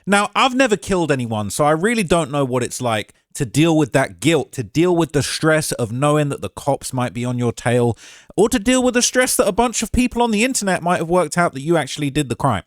Now, I've never killed anyone, so I really don't know what it's like to deal with that guilt, to deal with the stress of knowing that the cops might be on your tail, or to deal with the stress that a bunch of people on the internet might have worked out that you actually did the crime.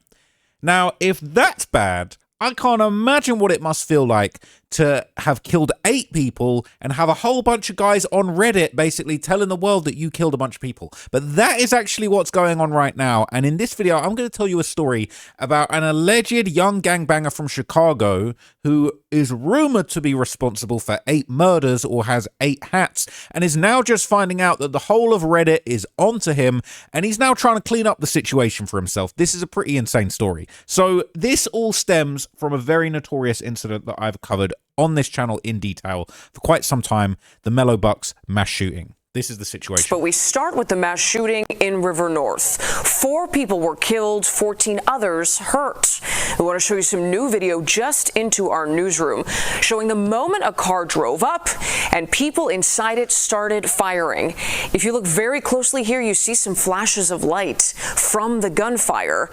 Now, if that's bad, I can't imagine what it must feel like to have killed 8 people and have a whole bunch of guys on Reddit basically telling the world that you killed a bunch of people. But that is actually what's going on right now. And in this video, I'm going to tell you a story about an alleged young gangbanger from Chicago who is rumored to be responsible for 8 murders or has 8 hats and is now just finding out that the whole of Reddit is onto him and he's now trying to clean up the situation for himself. This is a pretty insane story. So this all stems from a very notorious incident that I've covered on this channel in detail for quite some time, the Mellow Buckzz mass shooting. This is the situation. But we start with the mass shooting in River North. 4 people were killed, 14 others hurt. We want to show you some new video just into our newsroom, showing the moment a car drove up and people inside it started firing. If you look very closely here, you see some flashes of light from the gunfire.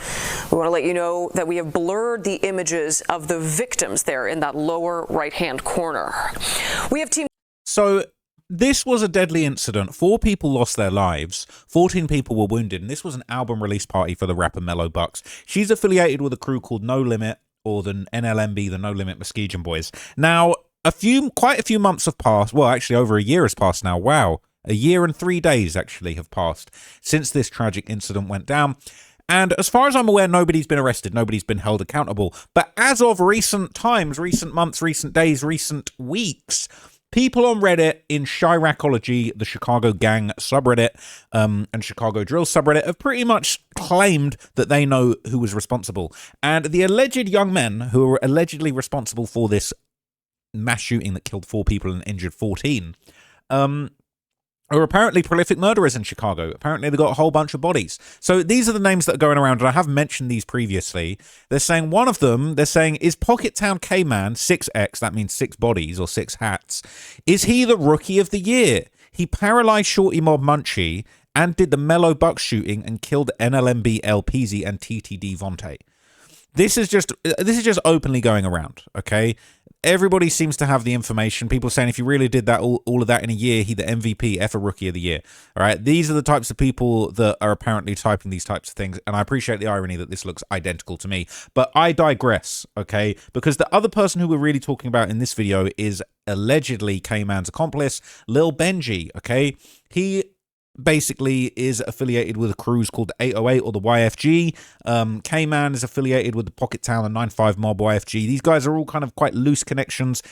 We want to let you know that we have blurred the images of the victims there in that lower right-hand corner. We have team. So this was a deadly incident. 4 people lost their lives. 14 people were wounded. And this was an album release party for the rapper Mellow Buckzz. She's affiliated with a crew called No Limit, or the NLMB, the No Limit Muskegon Boys. Now, quite a few months have passed. Well, actually, over a year has passed now. Wow. A year and 3 days actually have passed since this tragic incident went down. And as far as I'm aware, nobody's been arrested. Nobody's been held accountable. But as of recent times, recent months, recent days, recent weeks, people on Reddit in Chiracology, the Chicago gang subreddit, and Chicago drill subreddit have pretty much claimed that they know who was responsible. And the alleged young men who are allegedly responsible for this mass shooting that killed 4 people and injured 14, are apparently prolific murderers in Chicago. Apparently they got a whole bunch of bodies. So these are the names that are going around, and I have mentioned these previously. They're saying one of them, they're saying, is Pocket Town K-Man 6X, that means 6 bodies or 6 hats, is he the rookie of the year? He paralyzed Shorty Mob Munchie and did the Mellow Buckzz shooting and killed NLMB El Peasy and TTD Vontae. This is just openly going around, okay? Everybody seems to have the information. People saying if you really did that, all of that in a year, he the MVP, F a rookie of the year. All right, these are the types of people that are apparently typing these types of things, and I appreciate the irony that this looks identical to me. But I digress, okay? Because the other person who we're really talking about in this video is allegedly K-Man's accomplice, Lil Benji, okay? He basically is affiliated with a cruise called the 808 or the YFG. K-Man is affiliated with the Pocket Town and 95 Mob YFG. These guys are all kind of quite loose connections,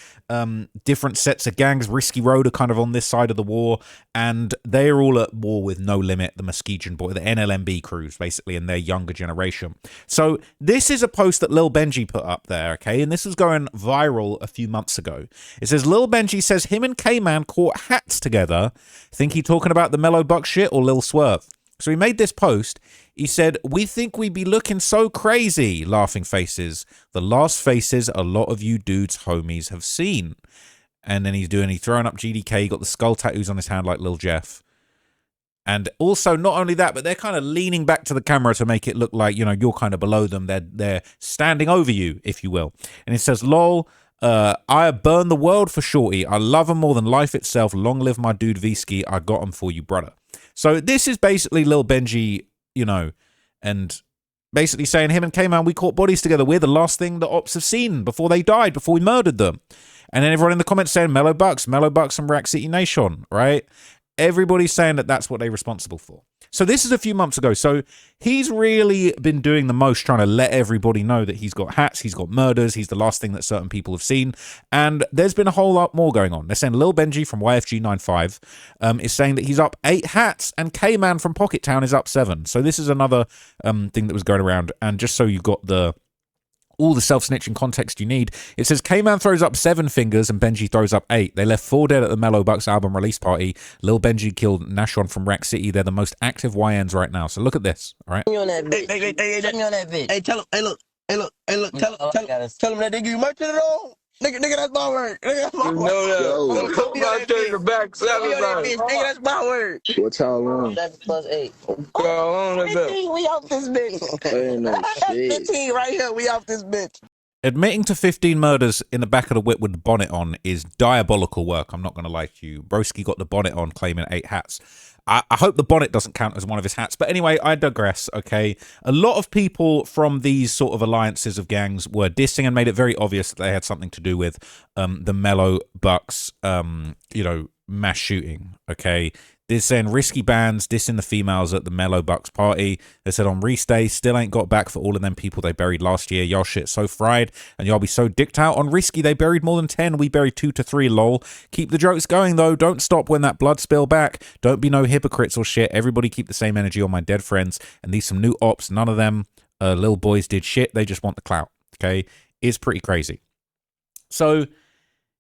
different sets of gangs. Risky Road are kind of on this side of the war, and they're all at war with No Limit, the Muskegon Boy, the NLMB crews, basically, in their younger generation. So this is a post that Lil Benji put up there, okay, and this was going viral a few months ago. It says, Lil Benji says him and K-Man caught hats together. Think he talking about the Mellow Buckzz shit or Lil Swerve? So he made this post. He said, we think we be looking so crazy, laughing faces. The last faces a lot of you dudes homies have seen. And then he's throwing up GDK. He got the skull tattoos on his hand like Lil Jeff. And also, not only that, but they're kind of leaning back to the camera to make it look like, you know, you're kind of below them. They're standing over you, if you will. And it says, lol, I burn the world for Shorty. I love him more than life itself. Long live my dude V-Ski. I got him for you, brother. So this is basically Lil Benji, you know, and basically saying him and K-Man, we caught bodies together. We're the last thing the ops have seen before they died, before we murdered them. And then everyone in the comments saying Mellow Buckzz and Rack City Nation, right? Everybody's saying that that's what they're responsible for. So this is a few months ago. So he's really been doing the most, trying to let everybody know that he's got hats, he's got murders, he's the last thing that certain people have seen. And there's been a whole lot more going on. They're saying Lil Benji from YFG 95 is saying that he's up 8 hats, and K-Man from Pocket Town is up 7. So this is another thing that was going around. And just so you've got all the self-snitching context you need, it says K-Man throws up 7 fingers and Benji throws up 8. They left 4 dead at the Mellow Buckzz album release party. Lil Benji killed Nashon from Rack City. They're the most active YNs right now. So look at this, all right? Me on that bitch. Hey, me on that bitch. Hey, tell him. Hey, look. Tell him that they give you merch at all. Nigga, that's my word. Nigga, that's my word. No. Come out there in the back. Nigga, that's my word. What y'all on? 7 plus 8. Go on, 15, we off this bitch. Ain't no shit. 15 right here, we off this bitch. Admitting to 15 murders in the back of the whip with the bonnet on is diabolical work. I'm not going to lie to you. Broski got the bonnet on, claiming 8 hats. I hope the bonnet doesn't count as one of his hats. But anyway, I digress, okay? A lot of people from these sort of alliances of gangs were dissing and made it very obvious that they had something to do with the Mellow Buckzz, you know, mass shooting, okay? They're saying risky bands dissing the females at the Mellow Buckzz party. They said on Reese still ain't got back for all of them people they buried last year. Y'all shit so fried and y'all be so dicked out. On Risky, they buried more than 10. We buried 2 to 3, lol. Keep the jokes going, though. Don't stop when that blood spill back. Don't be no hypocrites or shit. Everybody keep the same energy on my dead friends. And these some new ops. None of them little boys did shit. They just want the clout, okay? It's pretty crazy. So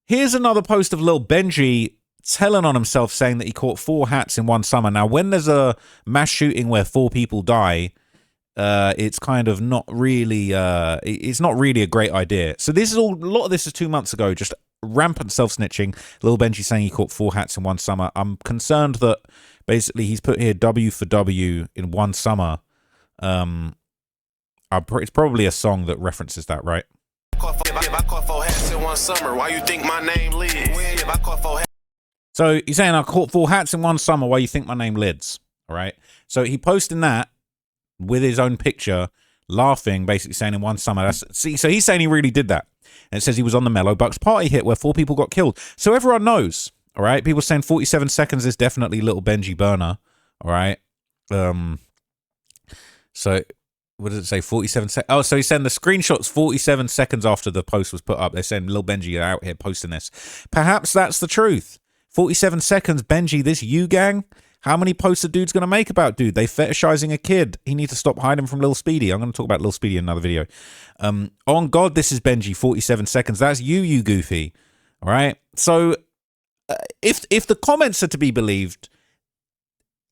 here's another post of Lil Benji telling on himself, saying that he caught 4 hats in one summer. Now, when there's a mass shooting where 4 people die, it's kind of not really, it's not really a great idea. So this is all, a lot of this is 2 months ago, just rampant self-snitching. Lil Benji saying he caught 4 hats in one summer. I'm concerned that basically he's put here W for W in one summer. It's probably a song that references that, right? If I caught 4 hats in one summer, why you think my name lives? If I caught 4 hats. So he's saying I caught 4 hats in one summer. Why you think my name lids? All right. So he posting that with his own picture, laughing, basically saying in one summer. So he's saying he really did that. And it says he was on the Mellow Buckzz party hit where 4 people got killed. So everyone knows. All right. People saying 47 seconds is definitely little Benji Burner. All right. So what does it say? 47 seconds. Oh, so he's saying the screenshots 47 seconds after the post was put up. They're saying Lil Benji out here posting this. Perhaps that's the truth. 47 seconds, Benji, this you gang? How many posts a dude's going to make about dude? They fetishizing a kid. He needs to stop hiding from Lil Speedy. I'm going to talk about Lil Speedy in another video. On God, this is Benji, 47 seconds. That's you goofy. All right? So if the comments are to be believed,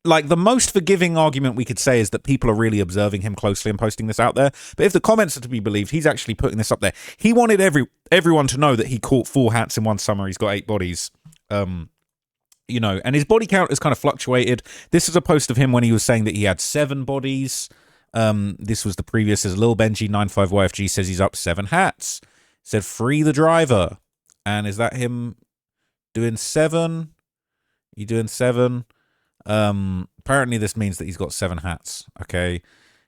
like the most forgiving argument we could say is that people are really observing him closely and posting this out there. But if the comments are to be believed, he's actually putting this up there. He wanted everyone to know that he caught 4 hats in one summer. He's got 8 bodies. You know, and his body count has kind of fluctuated. This is a post of him when he was saying that he had 7 bodies. This was the previous, as Lil Benji 95YFG says he's up 7 hats. Said free the driver. And is that him doing 7? You doing 7? Apparently this means that he's got 7 hats. Okay.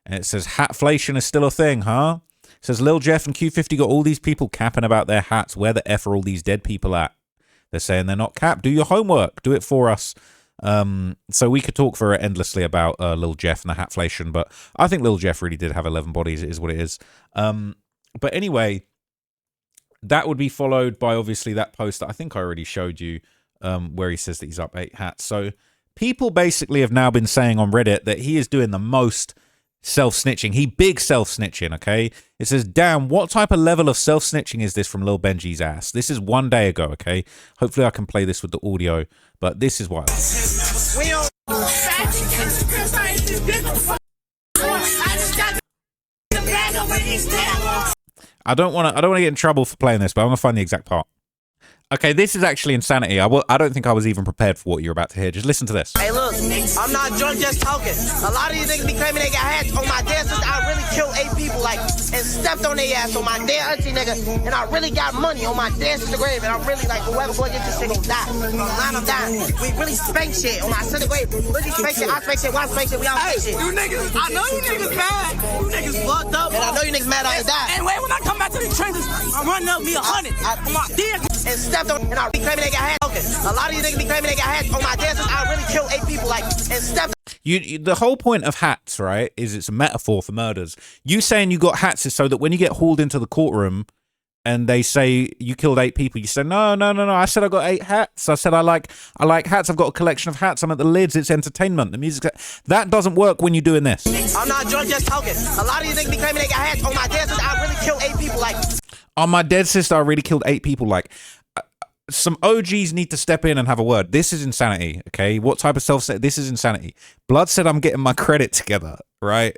And it says hatflation is still a thing, huh? It says Lil Jeff and Q50 got all these people capping about their hats. Where the F are all these dead people at? They're saying they're not capped. Do your homework. Do it for us. So we could talk for endlessly about Lil Jeff and the hatflation, but I think Lil Jeff really did have 11 bodies. It is what it is. But anyway, that would be followed by obviously that post that I think I already showed you, where he says that he's up 8 hats. So people basically have now been saying on Reddit that he is doing the most self-snitching. He big self-snitching, okay? It says, damn, what type of level of self-snitching is this from Lil Benji's ass? This is 1 day ago, okay? Hopefully I can play this with the audio, but this is wild. I don't want to get in trouble for playing this, but I'm going to find the exact part. Okay, this is actually insanity. I don't think I was even prepared for what you're about to hear. Just listen to this. Hey, look, I'm not drunk, just talking. A lot of these niggas be claiming they got hats on my dead sister. I really killed 8 people, like, and stepped on their ass on my dead auntie, nigga. And I really got money on my dead sister grave. And I really, like, whoever boy get this shit gon' die. Line them down. We really spank shit on my sister grave. Really spank shit, I spank shit, why spank shit, we all spank shit. You niggas, I know you niggas mad. You niggas fucked up. And I know you niggas mad I died. And wait, when I come back to the trenches, I'm running up me 100 on my dead. And stepped on, and I really claiming they got hats. Okay. A lot of these niggas be claiming they got hats on my dead sister. I really killed 8 people, like, and stepped. The whole point of hats, right, is it's a metaphor for murders. You saying you got hats is so that when you get hauled into the courtroom and they say you killed 8 people, you say, no. I said I got 8 hats. I said I like hats. I've got a collection of hats. I'm at the lids. It's entertainment. The music. That doesn't work when you're doing this. I'm not drunk, just talking. A lot of these niggas be claiming they got hats on my dead sister. I really killed 8 people, like. On my dead sister, I really killed 8 people, like. Some OGs need to step in and have a word. This is insanity, okay? What type of this is insanity. Blood said I'm getting my credit together, right?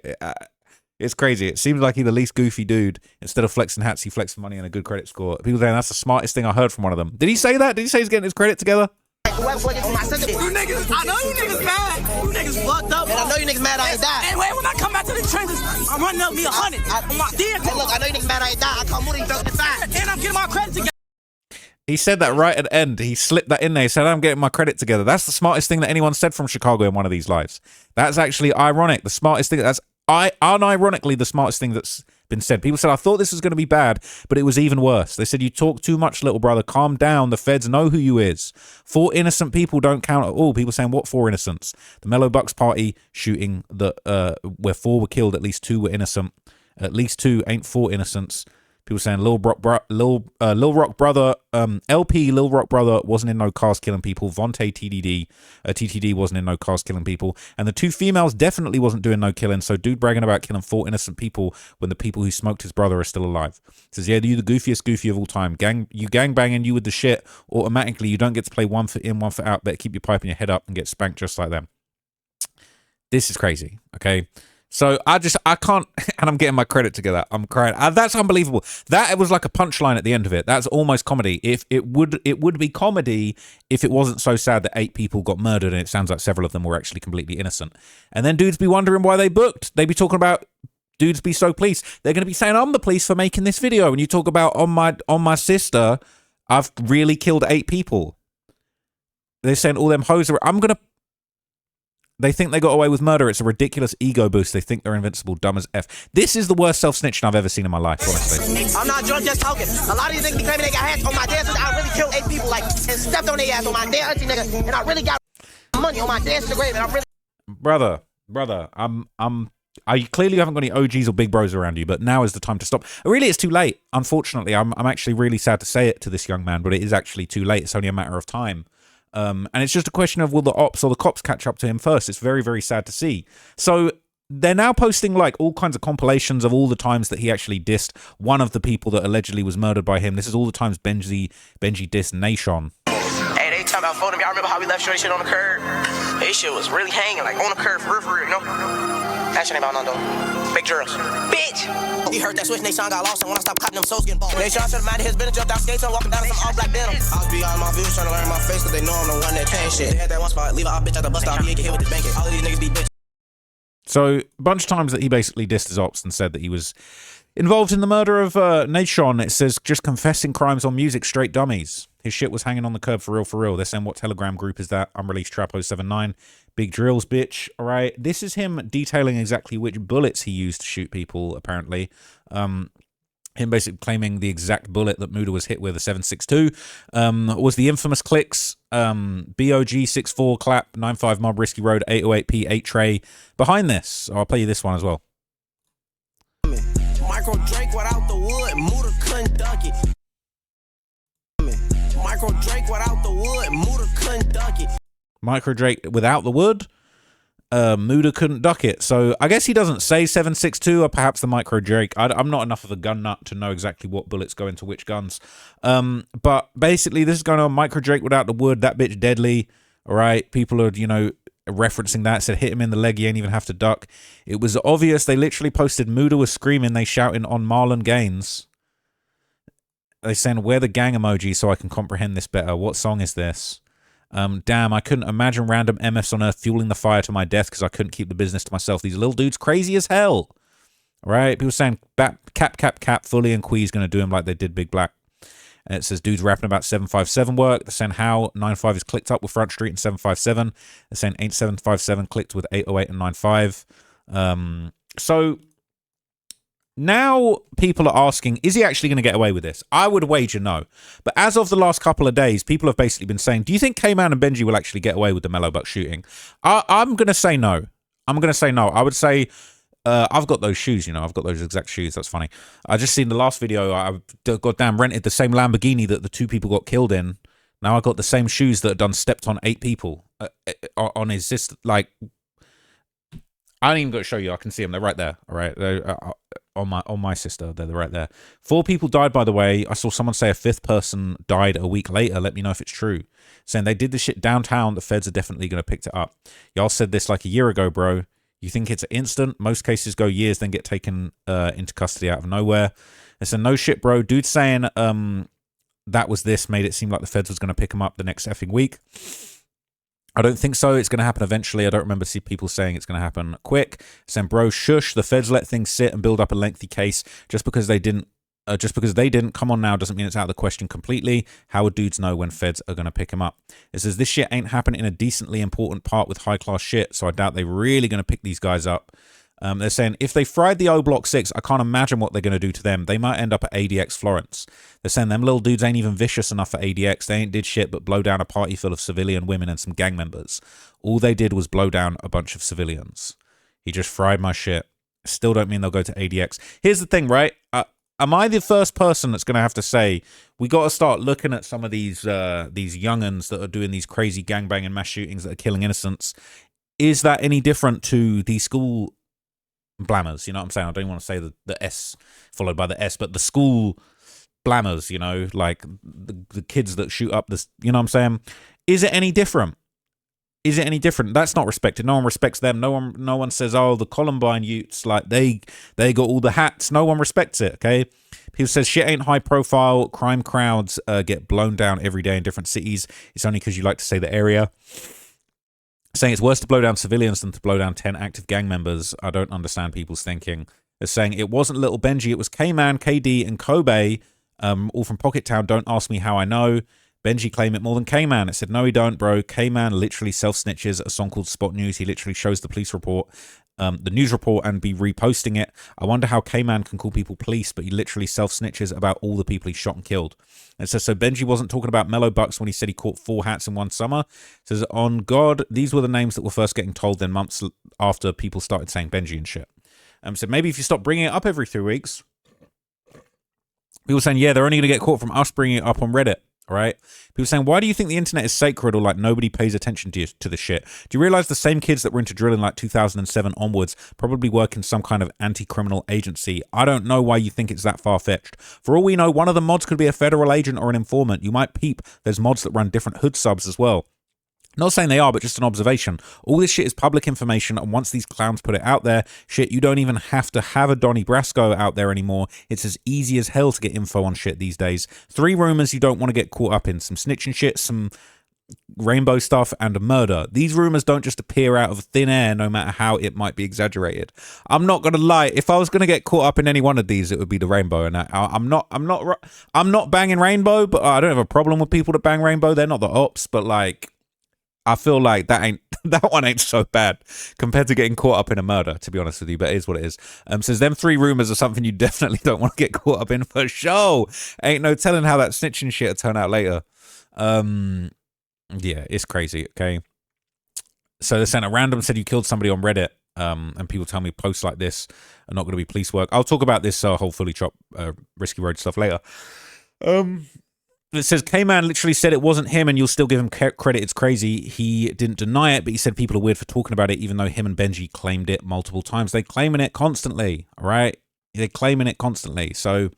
It's crazy. It seems like he's the least goofy dude. Instead of flexing hats, he flexed money and a good credit score. People saying that's the smartest thing I heard from one of them. Did he say that? Did he say he's getting his credit together? like whoever put it on my sister. You niggas, I know you niggas mad. You niggas fucked up. And I know you niggas mad I ain't died. Hey, wait, when I come back to the trenches, I'm running up me 100 on my vehicle. Hey, look, I know you niggas mad I ain't died. I come with you from the side. And I'm getting my credit together. He said that right at the end. He slipped that in there. He said, I'm getting my credit together. That's the smartest thing that anyone said from Chicago in one of these lives. That's actually ironic. The smartest thing. That's unironically the smartest thing that's been said. People said, I thought this was going to be bad, but it was even worse. They said, you talk too much, little brother. Calm down. The feds know who you is. 4 innocent people don't count at all. People saying, what 4 innocents? The Mellow Buckzz party shooting that where 4 were killed, at least 2 were innocent. At least 2 ain't 4 innocents. People saying Lil Rock Brother, LP Lil Rock Brother wasn't in no cars killing people. Vontae TTD wasn't in no cars killing people. And the 2 females definitely wasn't doing no killing. So dude bragging about killing 4 innocent people when the people who smoked his brother are still alive. Says, yeah, you the goofiest goofy of all time. You gang banging, you with the shit. Automatically, you don't get to play 1 foot in, 1 foot out. Better keep your pipe and your head up and get spanked just like them. This is crazy, okay? So I can't, and I'm getting my credit together. I'm crying. That's unbelievable. That was like a punchline at the end of it. That's almost comedy. If it would be comedy if it wasn't so sad that 8 people got murdered, and it sounds like several of them were actually completely innocent. And then dudes be wondering why they booked. They be talking about dudes be so police. They're going to be saying I'm the police for making this video. And you talk about on my sister, I've really killed 8 people. They're saying all them hoes are. They think they got away with murder. It's a ridiculous ego boost. They think they're invincible, dumb as F. This is the worst self-snitching I've ever seen in my life, honestly. I'm not drunk, just talking. A lot of these niggas be claiming they got hats on my dad. I really killed 8 people, like, and stepped on their ass on my dad, auntie nigga. And I really got money on my dad's grave. And I really. Brother, I clearly haven't got any OGs or big bros around you, but now is the time to stop. Really, it's too late. Unfortunately, I'm actually really sad to say it to this young man, but it is actually too late. It's only a matter of time. And it's just a question of will the ops or the cops catch up to him first. It's very, very sad to see. So they're now posting like all kinds of compilations of all the times that he actually dissed one of the people that allegedly was murdered by him. This is all the times Benji dissed Nation. Hey, they talking about phoning me. I remember how we left shorty shit on the curb. His shit was really hanging, like on the curb, for real, you know? That shit ain't about nothing though. Big girls. Bitch! He heard that switch, Nation got lost, and when I stopped cutting them souls getting bald. Nation should have minded his business, jumped down skates, and walking down some all black denim. I was beyond my views, trying to learn my face, cause they know I'm the one that changed shit. They had that one spot, leave a bitch at the bus stop, he ain't get hit with this bank. All of these niggas be bitches. So, a bunch of times that he basically dissed his ops and said that he was involved in the murder of Nation. It says, just confessing crimes on music, straight dummies. His shit was hanging on the curb for real. They're saying, what Telegram group is that? Unreleased Trap 079. Big drills, bitch. All right. This is him detailing exactly which bullets he used to shoot people, apparently. Him basically claiming the exact bullet that Muda was hit with, a 7.62, was the infamous clicks, BOG 64 clap, 95 mob, risky road, 808p, 8 tray. Behind this, I'll play you this one as well. Micro Drake without the wood, Muda couldn't duck it. Micro Drake without the wood, Muda couldn't duck it. Micro Drake without the wood, Muda couldn't duck it. So I guess he doesn't say 7.62 or perhaps the Micro Drake. I'm not enough of a gun nut to know exactly what bullets go into which guns. But basically this is going on. Micro Drake without the wood, that bitch deadly. All right. People are, you know, referencing that. Said hit him in the leg, you ain't even have to duck. It was obvious. They literally posted Muda was screaming. They shouting on Marlon Gaines. They saying, wear the gang emoji so I can comprehend this better. What song is this? Damn, I couldn't imagine random MFs on Earth fueling the fire to my death because I couldn't keep the business to myself. These little dudes crazy as hell. All right? People saying, cap, Fully and Quee's going to do him like they did Big Black. And it says, dudes rapping about 757 work. They're saying how 95 is clicked up with Front Street and 757. They're saying ain't 757 clicked with 808 and 95. So now people are asking, is he actually going to get away with this? I would wager no. But as of the last couple of days, people have basically been saying, do you think K-Man and Benji will actually get away with the Mellow Buckzz shooting? I'm going to say no. I'm going to say no. I would say, I've got those shoes, you know. I've got those exact shoes. That's funny. I just seen the last video. I goddamn rented the same Lamborghini that the 2 people got killed in. Now I got the same shoes that had done stepped on 8 people on his sister. Like, I don't even got to show you. I can see them. They're right there. All right. They're, on my sister. They're right there. 4 people died, by the way. I saw someone say a 5th person died a week later. Let me know if it's true. Saying they did this shit downtown. The feds are definitely going to pick it up. Y'all said this like a year ago, bro. You think it's instant? Most cases go years, then get taken into custody out of nowhere. It's a no shit, bro. Dude saying that was this, made it seem like the feds was going to pick him up the next effing week. I don't think so. It's going to happen eventually. I don't remember people saying it's going to happen quick. Saying, bro, shush. The feds let things sit and build up a lengthy case just because they didn't. Come on now, doesn't mean it's out of the question completely. How would dudes know when feds are going to pick him up? It says this shit ain't happening in a decently important part with high class shit, so I doubt they're really going to pick these guys up. They're saying if they fried the O Block 6, I can't imagine what they're going to do to them. They might end up at ADX Florence. They're saying them little dudes ain't even vicious enough for ADX. They ain't did shit but blow down a party full of civilian women and some gang members. All they did was blow down a bunch of civilians. He just fried my shit. Still don't mean they'll go to ADX. Here's the thing, right? Am I the first person that's going to have to say, we got to start looking at some of these young'uns that are doing these crazy gangbanging mass shootings that are killing innocents? Is that any different to the school blammers? You know what I'm saying? I don't want to say the S followed by the S, but the school blammers, you know, like the kids that shoot up this, you know what I'm saying? Is it any different? Is it any different? That's not respected. No one respects them. No one says, oh, the Columbine youths, like they got all the hats. No one respects it, okay? People says shit ain't high profile. Crime crowds get blown down every day in different cities. It's only because you like to say the area. Saying it's worse to blow down civilians than to blow down 10 active gang members. I don't understand people's thinking. They're saying it wasn't Little Benji, it was K-Man, KD, and Kobe, all from Pocket Town. Don't ask me how I know. Benji claim it more than K-Man. It said, no, he don't, bro. K-Man literally self-snitches a song called Spot News. He literally shows the police report, the news report, and be reposting it. I wonder how K-Man can call people police, but he literally self-snitches about all the people he shot and killed. And it says, so Benji wasn't talking about Mellow Buckzz when he said he caught 4 hats in one summer. It says, on God, these were the names that were first getting told then months after people started saying Benji and shit. So maybe if you stop bringing it up every 3 weeks, people saying, yeah, they're only going to get caught from us bringing it up on Reddit. All right. People saying, why do you think the internet is sacred, or like nobody pays attention to the shit? Do you realize the same kids that were into drilling like 2007 onwards probably work in some kind of anti-criminal agency? I don't know why you think it's that far-fetched. For all we know, one of the mods could be a federal agent or an informant. You might peep. There's mods that run different hood subs as well. Not saying they are, but just an observation. All this shit is public information, and once these clowns put it out there, shit, you don't even have to have a Donnie Brasco out there anymore. It's as easy as hell to get info on shit these days. 3 rumors you don't want to get caught up in. Some snitching shit, some rainbow stuff, and a murder. These rumors don't just appear out of thin air, no matter how it might be exaggerated. I'm not gonna lie. If I was gonna get caught up in any one of these, it would be the rainbow. And I'm not banging rainbow, but I don't have a problem with people that bang rainbow. They're not the ops, but like, I feel like that one ain't so bad compared to getting caught up in a murder, to be honest with you, but it is what it is. Says them 3 rumors are something you definitely don't want to get caught up in for sure. Ain't no telling how that snitching shit will turn out later. Yeah, it's crazy, okay? So they're saying a random said you killed somebody on Reddit, and people tell me posts like this are not going to be police work. I'll talk about this whole fully chopped Risky Road stuff later. It says K-Man literally said it wasn't him, and you'll still give him credit. It's crazy. He didn't deny it, but he said people are weird for talking about it, even though him and Benji claimed it multiple times. They're claiming it constantly, all right? They're claiming it constantly. So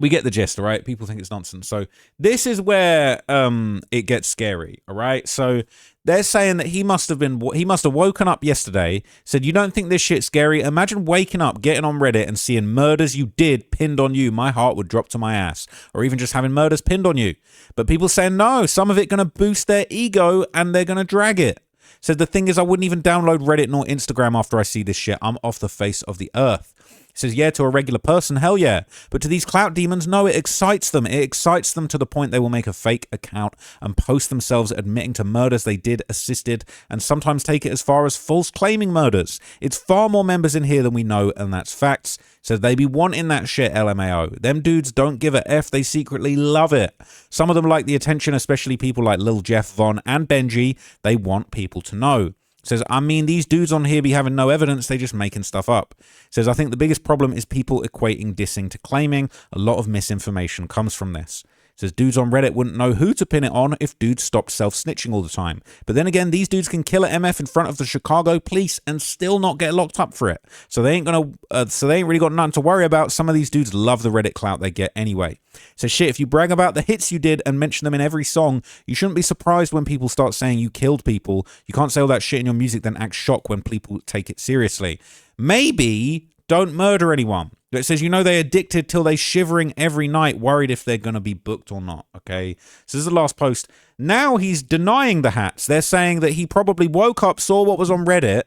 we get the gist, all right? People think it's nonsense. So this is where it gets scary, all right? So they're saying that he must have woken up yesterday, said, you don't think this shit's scary? Imagine waking up, getting on Reddit and seeing murders you did pinned on you. My heart would drop to my ass. Or even just having murders pinned on you. But people saying, no, some of it going to boost their ego and they're going to drag it. Said the thing is, I wouldn't even download Reddit nor Instagram after I see this shit. I'm off the face of the earth. He says, yeah, to a regular person, hell yeah. But to these clout demons, no, it excites them. It excites them to the point they will make a fake account and post themselves admitting to murders they did, assisted, and sometimes take it as far as false claiming murders. It's far more members in here than we know, and that's facts. So they be wanting that shit, LMAO. Them dudes don't give a F, they secretly love it. Some of them like the attention, especially people like Lil Jeff, Von, and Benji. They want people to know. Says, I mean, these dudes on here be having no evidence, they just making stuff up. Says, I think the biggest problem is people equating dissing to claiming. A lot of misinformation comes from this. Says, dudes on Reddit wouldn't know who to pin it on if dudes stopped self-snitching all the time. But then again, these dudes can kill a MF in front of the Chicago police and still not get locked up for it. So they ain't really got nothing to worry about. Some of these dudes love the Reddit clout they get anyway. So shit, if you brag about the hits you did and mention them in every song, you shouldn't be surprised when people start saying you killed people. You can't say all that shit in your music then act shocked when people take it seriously. Maybe don't murder anyone. It says, you know, they're addicted till they shivering every night, worried if they're going to be booked or not. Okay, so this is the last post. Now he's denying the hats. They're saying that he probably woke up, saw what was on Reddit,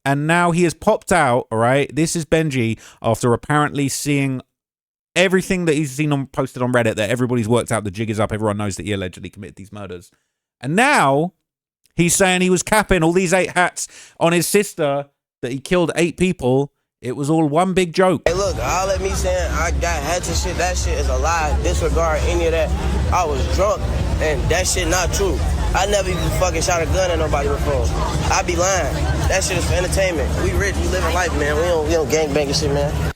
and now he has popped out. All right, this is Benji after apparently seeing everything that he's seen posted on Reddit, that everybody's worked out the jig is up. Everyone knows that he allegedly committed these murders. And now he's saying he was capping all these 8 hats on his sister, that he killed 8 people. It was all one big joke. Hey, look, all of me saying I got hats and shit, that shit is a lie. Disregard any of that. I was drunk, and that shit not true. I never even fucking shot a gun at nobody before. I be lying. That shit is for entertainment. We rich, we living life, man. We don't gangbang and shit, man.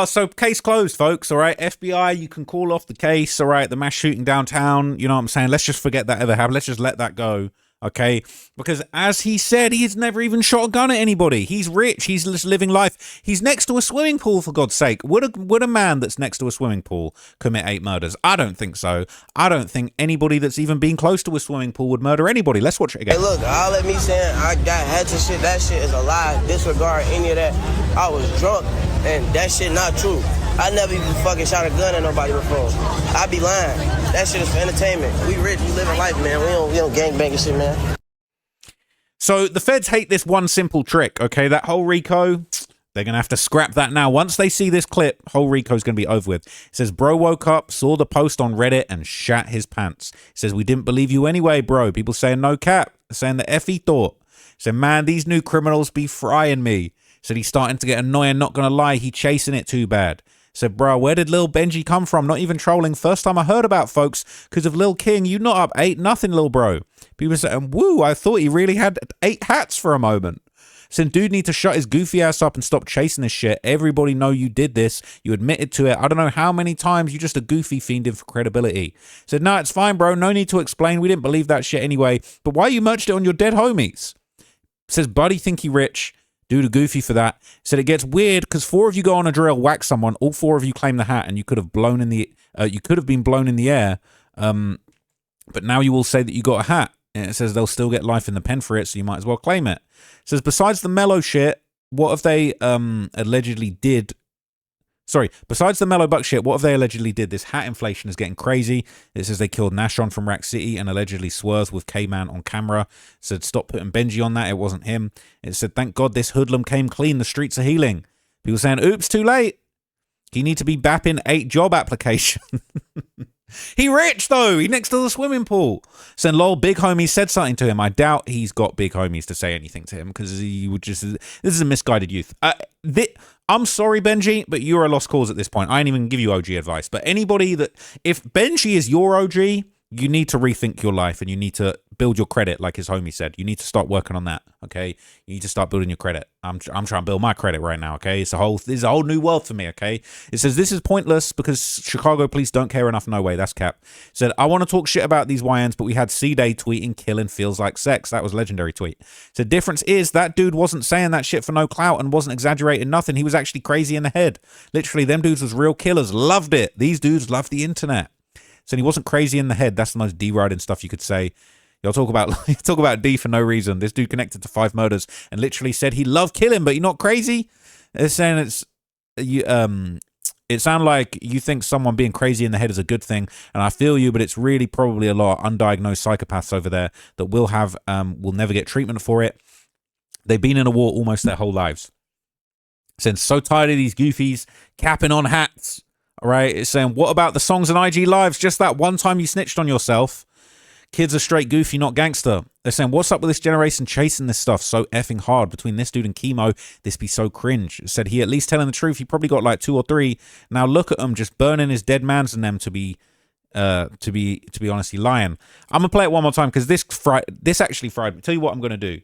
So case closed, folks. All right, FBI, you can call off the case. All right, the mass shooting downtown. You know what I'm saying? Let's just forget that ever happened. Let's just let that go. Okay, because as he said, he's never even shot a gun at anybody. He's rich. He's just living life. He's next to a swimming pool, for God's sake. Would a man that's next to a swimming pool commit 8 murders? I don't think so. I don't think anybody that's even been close to a swimming pool would murder anybody. Let's watch it again. Hey, look, all of me saying I got hats and shit, that shit is a lie. Disregard any of that. I was drunk, and that shit not true. I never even fucking shot a gun at nobody before. I be lying. That shit is for entertainment. We rich, we living life, man. We don't gangbang and shit, man. So the feds hate this one simple trick, okay? That whole RICO, they're going to have to scrap that now. Once they see this clip, whole RICO's going to be over with. It says, bro woke up, saw the post on Reddit, and shat his pants. It says, we didn't believe you anyway, bro. People saying no cap, saying the F he thought. Said, man, these new criminals be frying me. Said he's starting to get annoying, not going to lie. He chasing it too bad. Said, bro, where did Lil Benji come from? Not even trolling. First time I heard about folks because of Lil King. You not up 8 nothing, Lil bro. People saying, woo, I thought he really had 8 hats for a moment. Said, dude need to shut his goofy ass up and stop chasing this shit. Everybody know you did this. You admitted to it. I don't know how many times. You just a goofy fiending for credibility. Said, no, it's fine, bro. No need to explain. We didn't believe that shit anyway. But why you merged it on your dead homies? Says, buddy think he rich. Dude, a goofy for that. Said it gets weird because 4 of you go on a drill, whack someone, all 4 of you claim the hat, and you could have blown in the been blown in the air. But now you all say that you got a hat. And it says they'll still get life in the pen for it, so you might as well claim it. It says besides the Mellow shit, what have they allegedly did? Sorry, besides the Mellow Buckzz shit, what have they allegedly did? This hat inflation is getting crazy. It says they killed Nashon from Rack City and allegedly swerved with K-Man on camera. It said stop putting Benji on that. It wasn't him. It said thank God this hoodlum came clean. The streets are healing. People saying oops, too late. He need to be bapping 8 job application. He rich though. He next to the swimming pool. Saying lol, big homie said something to him. I doubt he's got big homies to say anything to him because he would just. This is a misguided youth. I'm sorry, Benji, but you're a lost cause at this point. I ain't even give you OG advice. But anybody that, if Benji is your OG, you need to rethink your life and you need to build your credit, like his homie said. You need to start working on that, okay? You need to start building your credit. I'm trying to build my credit right now, okay? This is a whole new world for me, okay? It says, this is pointless because Chicago police don't care enough. No way, that's cap. It said, I want to talk shit about these YNs, but we had C-Day tweeting killing feels like sex. That was a legendary tweet. So the difference is that dude wasn't saying that shit for no clout and wasn't exaggerating nothing. He was actually crazy in the head. Literally, them dudes was real killers. Loved it. These dudes love the internet. So he wasn't crazy in the head. That's the most D-riding stuff you could say. Y'all talk about D for no reason. This dude connected to 5 murders and literally said he loved killing, but you're not crazy. They're saying it sounds like you think someone being crazy in the head is a good thing, and I feel you, but it's really probably a lot of undiagnosed psychopaths over there that will never get treatment for it. They've been in a war almost their whole lives. Since so tired of these goofies capping on hats. All right, it's saying, what about the songs and IG lives? Just that one time you snitched on yourself. Kids are straight goofy, not gangster. They're saying, what's up with this generation chasing this stuff so effing hard? Between this dude and Chemo, this be so cringe. It said he at least telling the truth. He probably got like 2 or 3. Now look at him just burning his dead mans and them to be honestly lying. I'm gonna play it one more time because this actually fried me. Tell you what I'm gonna do.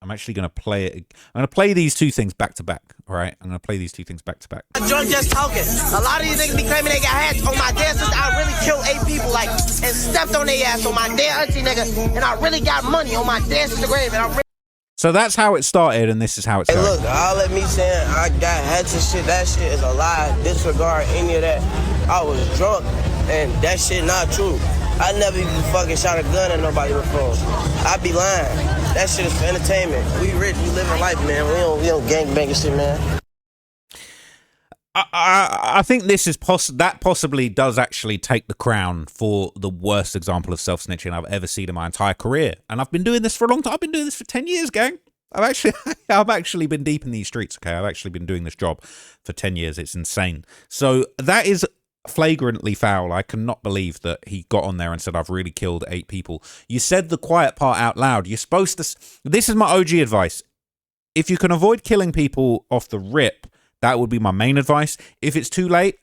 I'm actually gonna play it. I'm gonna play these 2 things back to back. All right, I'm gonna play these 2 things back to back. Drunk just talking. A lot of these niggas be claiming they got hats on my dead sister. I really killed 8 people, like, and stepped on their ass on my dead auntie nigga, and I really got money on my dead sister grave, and I really. So that's how it started, and this is how it's going. Hey, look, all of me saying I got hats and shit, that shit is a lie. Disregard any of that. I was drunk, and that shit not true. I never even fucking shot a gun at nobody before. I be lying. That shit is for entertainment. We rich, we living life, man. We don't gangbang and shit, man. I think this is that possibly does actually take the crown for the worst example of self-snitching I've ever seen in my entire career. And I've been doing this for a long time. I've been doing this for 10 years, gang. I've actually been deep in these streets, okay? I've actually been doing this job for 10 years. It's insane. So that is flagrantly foul. I cannot believe that he got on there and said, I've really killed 8 people. You said the quiet part out loud. You're supposed to... This is my OG advice. If you can avoid killing people off the rip, that would be my main advice. If it's too late,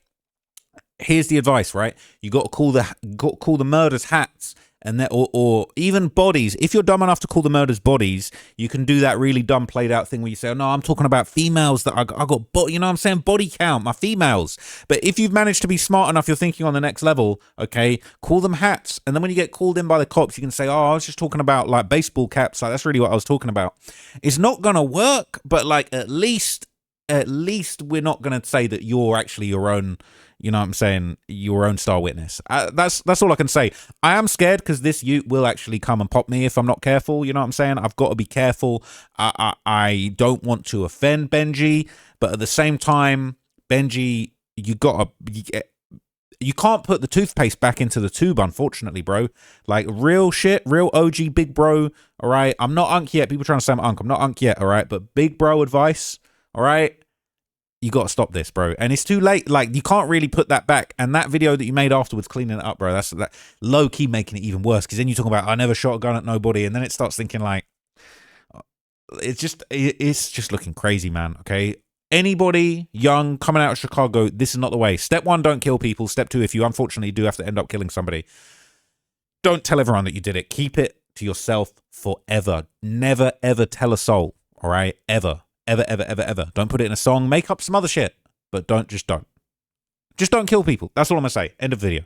here's the advice, right? You got to call the murders hats, and or even bodies. If you're dumb enough to call the murders bodies, you can do that really dumb played out thing where you say, oh, no, I'm talking about females that I got, you know what I'm saying? Body count, my females. But if you've managed to be smart enough, you're thinking on the next level, okay, call them hats. And then when you get called in by the cops, you can say, oh, I was just talking about like baseball caps. Like, that's really what I was talking about. It's not going to work, but like at least we're not going to say that you're actually your own, you know what I'm saying, your own star witness. That's all I can say. I am scared because this Ute will actually come and pop me if I'm not careful. You know what I'm saying? I've got to be careful. I don't want to offend Benji, but at the same time, Benji, you can't put the toothpaste back into the tube, unfortunately, bro. Like, real shit, real OG big bro, all right? I'm not unk yet. People trying to say I'm unk. I'm not unk yet, all right? But big bro advice, all right? You got to stop this, bro. And it's too late. Like, you can't really put that back. And that video that you made afterwards cleaning it up, bro, that's that low-key making it even worse. Because then you talk about, I never shot a gun at nobody. And then it starts thinking, like, it's just looking crazy, man, okay? Anybody young coming out of Chicago, this is not the way. Step 1, don't kill people. Step 2, if you unfortunately do have to end up killing somebody, don't tell everyone that you did it. Keep it to yourself forever. Never, ever tell a soul, all right? Ever. Ever, ever, ever, ever. Don't put it in a song. Make up some other shit. But don't. Just don't kill people. That's all I'm going to say. End of video.